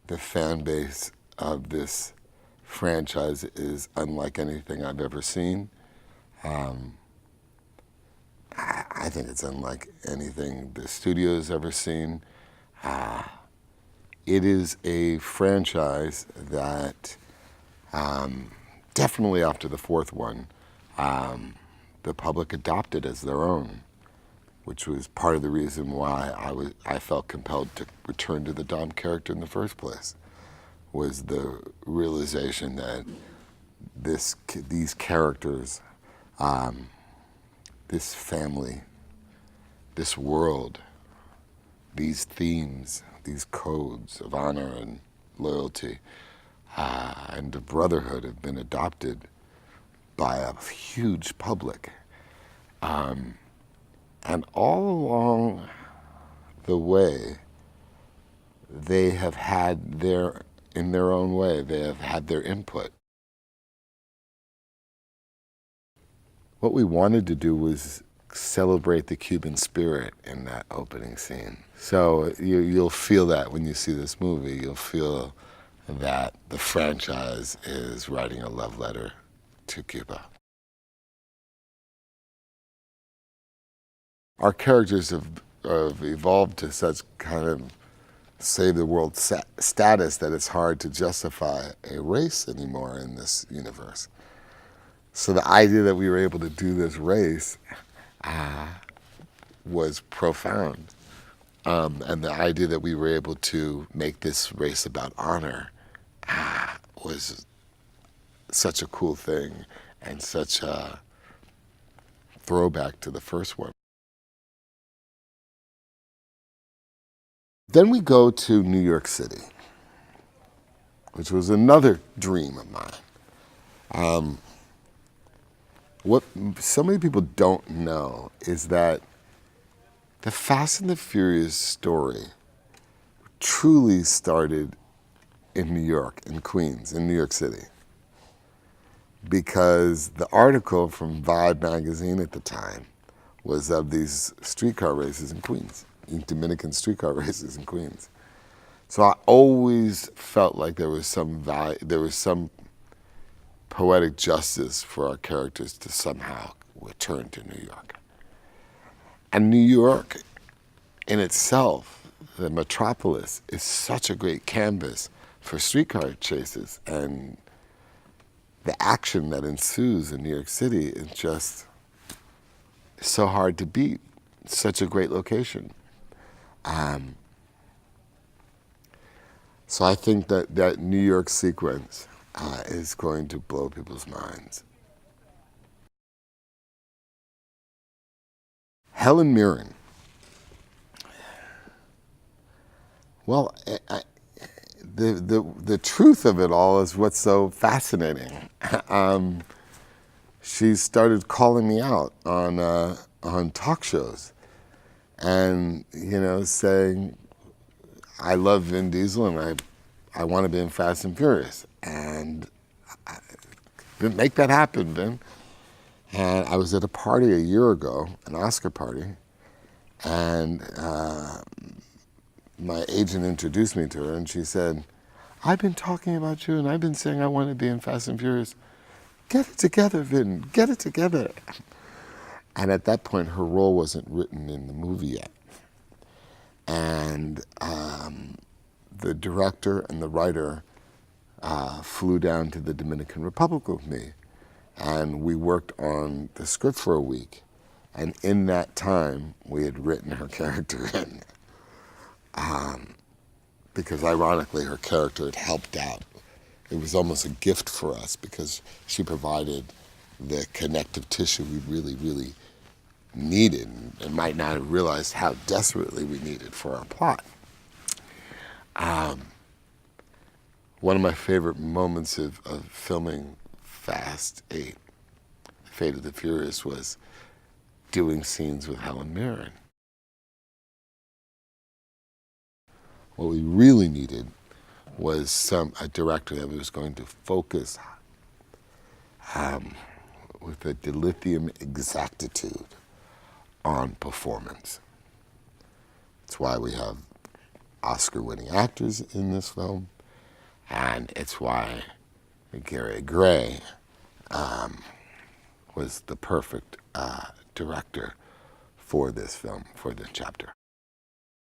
the fan base of this franchise is unlike anything I've ever seen. I think it's unlike anything the studio's ever seen. It is a franchise that definitely after the fourth one, the public adopted as their own, which was part of the reason why I felt compelled to return to the Dom character in the first place, was the realization that these characters, this family, this world, these themes, these codes of honor and loyalty and of brotherhood have been adopted by a huge public. And all along the way, they have had in their own way, they have had their input. What we wanted to do was celebrate the Cuban spirit in that opening scene. So you'll feel that when you see this movie. You'll feel that the franchise is writing a love letter to Cuba. Our characters have evolved to such kind of save the world status that it's hard to justify a race anymore in this universe. So the idea that we were able to do this race was profound. And the idea that we were able to make this race about honor was such a cool thing and such a throwback to the first one. Then we go to New York City, which was another dream of mine. What so many people don't know is that the Fast and the Furious story truly started in New York, in Queens, in New York City. Because the article from Vibe magazine at the time was of these streetcar races in Queens, Dominican streetcar races in Queens. So I always felt like there was some poetic justice for our characters to somehow return to New York. And New York in itself, the metropolis, is such a great canvas for streetcar chases, and the action that ensues in New York City is just so hard to beat. It's such a great location. So I think that New York sequence is going to blow people's minds. Helen Mirren. Well, the truth of it all is what's so fascinating. She started calling me out on talk shows, and saying, I love Vin Diesel and I want to be in Fast and Furious, and make that happen, Vin. And I was at a party a year ago, an Oscar party, and my agent introduced me to her, and she said, I've been talking about you, and I've been saying I want to be in Fast and Furious. Get it together, Vin, get it together. And at that point, her role wasn't written in the movie yet. And the director and the writer flew down to the Dominican Republic with me, and we worked on the script for a week. And in that time, we had written her character in. Because ironically, her character had helped out. It was almost a gift for us because she provided the connective tissue we really, really needed and might not have realized how desperately we needed for our plot. One of my favorite moments of filming Fast 8, Fate of the Furious, was doing scenes with Helen Mirren. What we really needed was a director that was going to focus with a dilithium exactitude on performance. That's why we have Oscar-winning actors in this film. And it's why Gary Gray was the perfect director for this film, for this chapter.